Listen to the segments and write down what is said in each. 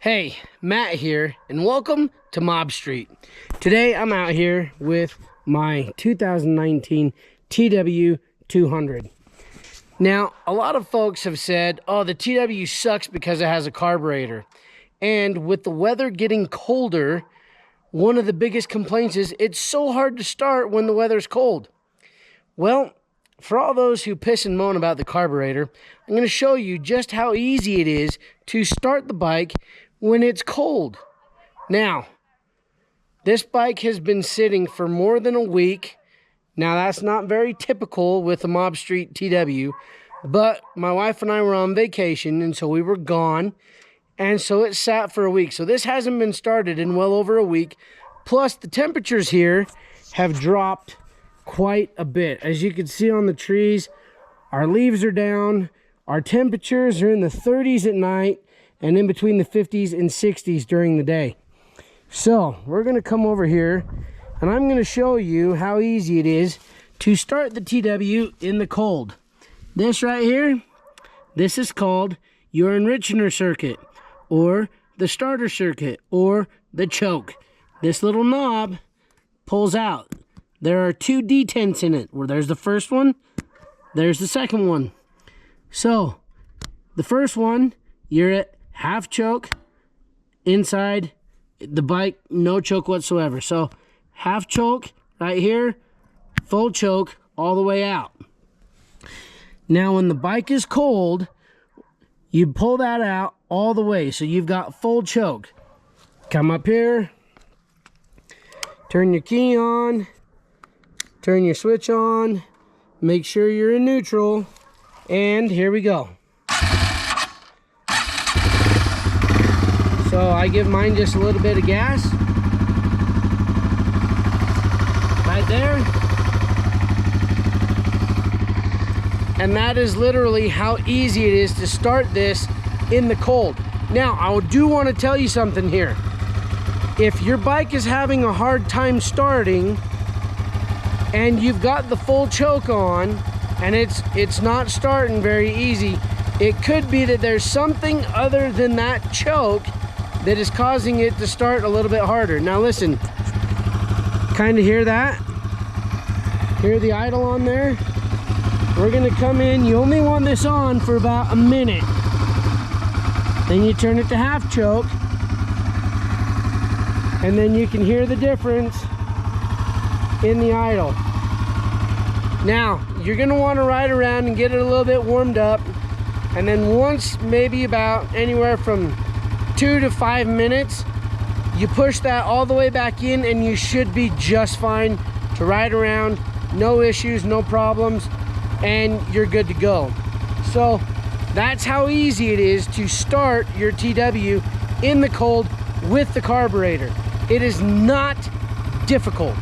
Hey, Matt here, and welcome to Mob Street. Today I'm out here with my 2019 TW200. Now, a lot of folks have said, oh, the TW sucks because it has a carburetor. And with the weather getting colder, one of the biggest complaints is it's so hard to start when the weather's cold. Well, for all those who piss and moan about the carburetor, I'm going to show you just how easy it is to start the bike when it's cold. Now, this bike has been sitting for more than a week. Now, that's not very typical with a Mob Street TW, but my wife and I were on vacation, and so we were gone, and so it sat for a week. So this hasn't been started in well over a week. Plus, the temperatures here have dropped quite a bit. As you can see on the trees, our leaves are down. Our temperatures are in the 30s at night and in between the 50s and 60s during the day. So we're going to come over here and I'm going to show you how easy it is to start the TW in the cold. This right here, this is called your enrichener circuit, or the starter circuit, or the choke. This little knob pulls out. There are two detents in it, where there's the first one, there's the second one. So the first one, you're at half choke inside the bike, no choke whatsoever. So half choke right here, full choke all the way out. Now when the bike is cold, you pull that out all the way, so you've got full choke. Come up here, turn your key on, turn your switch on, make sure you're in neutral, and here we go. So I give mine just a little bit of gas. Right there. And that is literally how easy it is to start this in the cold. Now, I do want to tell you something here. If your bike is having a hard time starting and you've got the full choke on and it's not starting very easy, it could be that there's something other than that choke that is causing it to start a little bit harder. Now listen, kind of hear that? Hear the idle on there? We're gonna come in, you only want this on for about a minute. Then you turn it to half choke, and then you can hear the difference in the idle. Now, you're gonna wanna ride around and get it a little bit warmed up, and then once maybe about anywhere from 2 to 5 minutes, you push that all the way back in and you should be just fine to ride around. No issues, no problems, and you're good to go. So that's how easy it is to start your TW in the cold with the carburetor. It is not difficult.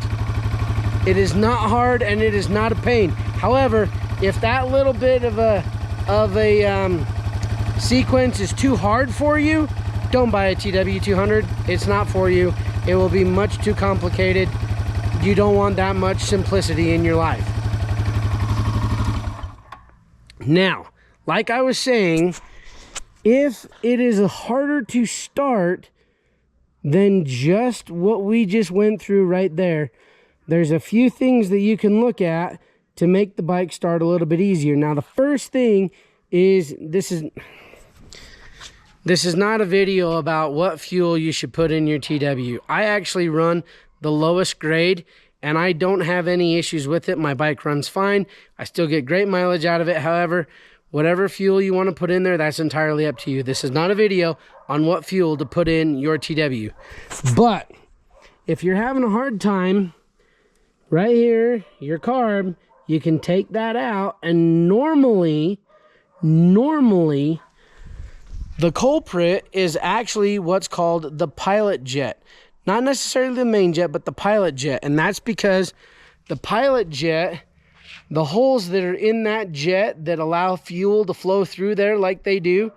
It is not hard, and it is not a pain. However, if that little bit of a sequence is too hard for you, don't buy a TW200. It's not for you. It will be much too complicated. You don't want that much simplicity in your life. Now, like I was saying, if it is harder to start than just what we just went through right there, there's a few things that you can look at to make the bike start a little bit easier. Now, the first thing is, this is not a video about what fuel you should put in your TW. I actually run the lowest grade, and I don't have any issues with it. My bike runs fine. I still get great mileage out of it. However, whatever fuel you want to put in there, that's entirely up to you. This is not a video on what fuel to put in your TW. But if you're having a hard time, right here, your carb, you can take that out, and normally, the culprit is actually what's called the pilot jet. Not necessarily the main jet, but the pilot jet. And that's because the pilot jet, the holes that are in that jet that allow fuel to flow through there like they do,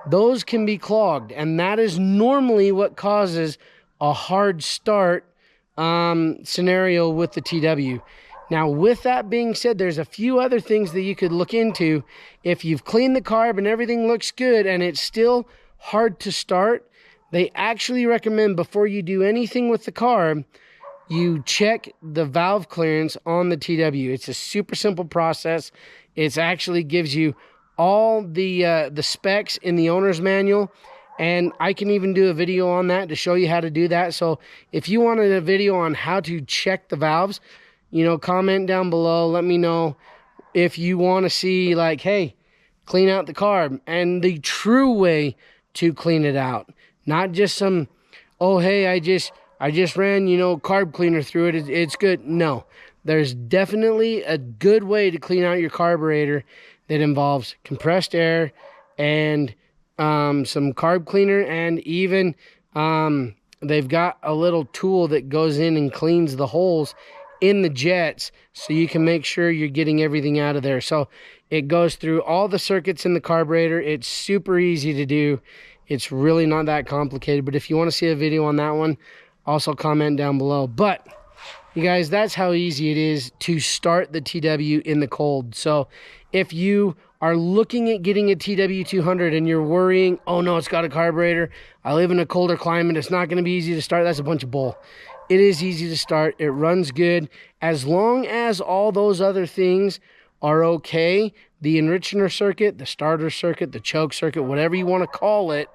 those can be clogged. And that is normally what causes a hard start scenario with the TW. Now, with that being said, there's a few other things that you could look into. If you've cleaned the carb and everything looks good and it's still hard to start, they actually recommend before you do anything with the carb, you check the valve clearance on the TW. It's a super simple process. It actually gives you all the specs in the owner's manual, and I can even do a video on that to show you how to do that. So if you wanted a video on how to check the valves, you know, comment down below. Let me know if you want to see, like, hey, clean out the carb and the true way to clean it out, not just some, oh hey, I just ran, you know, carb cleaner through it, it's good. No, there's definitely a good way to clean out your carburetor that involves compressed air and some carb cleaner, and even they've got a little tool that goes in and cleans the holes in the jets so you can make sure you're getting everything out of there. So it goes through all the circuits in the carburetor. It's super easy to do. It's really not that complicated, but if you want to see a video on that one, also comment down below. But you guys, that's how easy it is to start the TW in the cold. So if you are looking at getting a TW200 and you're worrying, oh no, it's got a carburetor, I live in a colder climate, it's not going to be easy to start, that's a bunch of bull. It is easy to start. It runs good. As long as all those other things are okay, the enricher circuit, the starter circuit, the choke circuit, whatever you want to call it,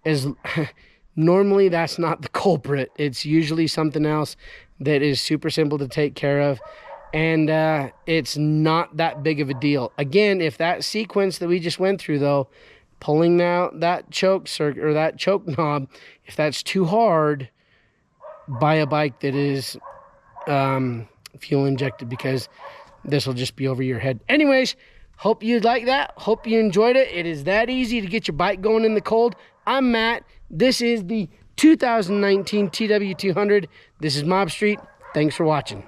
is normally that's not the culprit. It's usually something else that is super simple to take care of, and it's not that big of a deal. Again, if that sequence that we just went through, though, pulling out that choke circuit or that choke knob, if that's too hard, buy a bike that is fuel injected, because this will just be over your head. Anyways, hope you like that. Hope you enjoyed it. It is that easy to get your bike going in the cold. I'm Matt. This is the 2019 TW200. This is Mob Street. Thanks for watching.